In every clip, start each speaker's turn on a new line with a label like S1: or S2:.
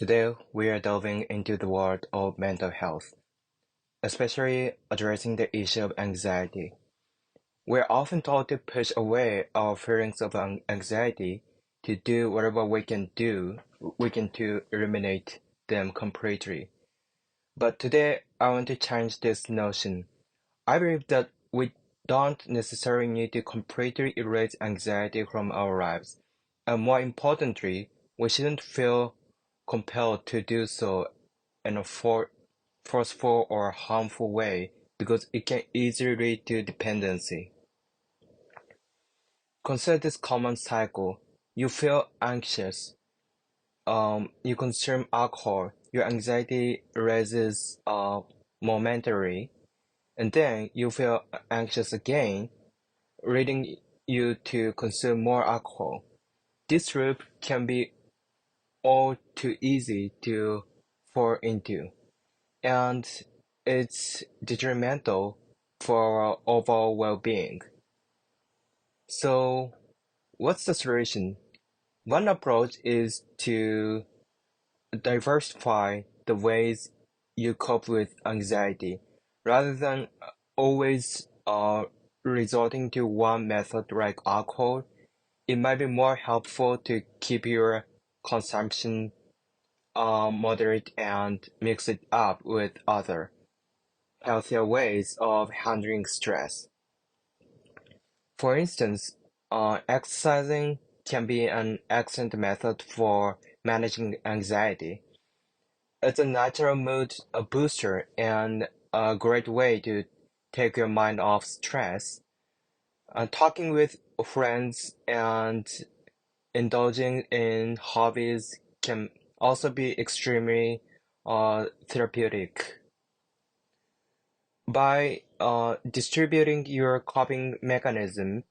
S1: Today, we are delving into the world of mental health, especially addressing the issue of anxiety. We're often told to push away our feelings of anxiety, to do whatever we can to eliminate them completely. But today, I want to change this notion. I believe that we don't necessarily need to completely erase anxiety from our lives, and more importantly, we shouldn't feel compelled to do so in a forceful or harmful way because it can easily lead to dependency. Consider this common cycle. You feel anxious, you consume alcohol, your anxiety rises momentarily, and then you feel anxious again, leading you to consume more alcohol. This loop can be all too easy to fall into, and it's detrimental for our overall well-being. So, what's the solution? One approach is to diversify the ways you cope with anxiety rather than always resorting to one method like alcohol. It might be more helpful to keep your consumption moderate and mix it up with other healthier ways of handling stress. For instance, exercising can be an excellent method for managing anxiety. It's a natural mood booster and a great way to take your mind off stress. Talking with friends and indulging in hobbies can also be extremely therapeutic. By distributing your coping mechanism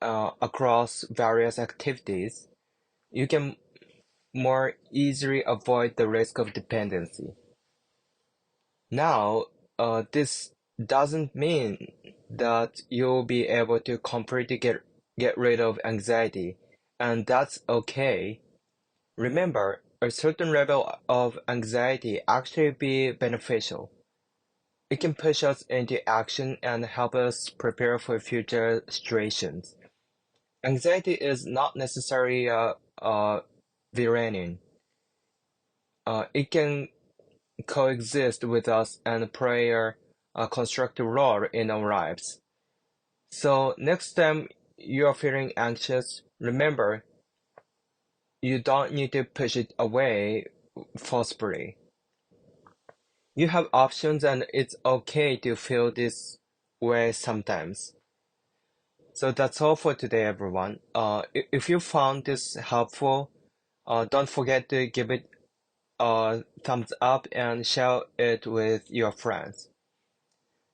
S1: across various activities, you can more easily avoid the risk of dependency. Now, this doesn't mean that you'll be able to completely get rid of anxiety, and that's okay. Remember, a certain level of anxiety actually be beneficial. It can push us into action and help us prepare for future situations. Anxiety is not necessarily a villain. It can coexist with us and play a constructive role in our lives. So next time you are feeling anxious, remember you don't need to push it away forcefully. You have options and it's okay to feel this way sometimes. So that's all for today, everyone. If you found this helpful, don't forget to give it a thumbs up and share it with your friends.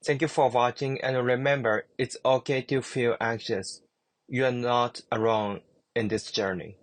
S1: Thank you for watching, and remember, it's okay to feel anxious. You are not alone in this journey.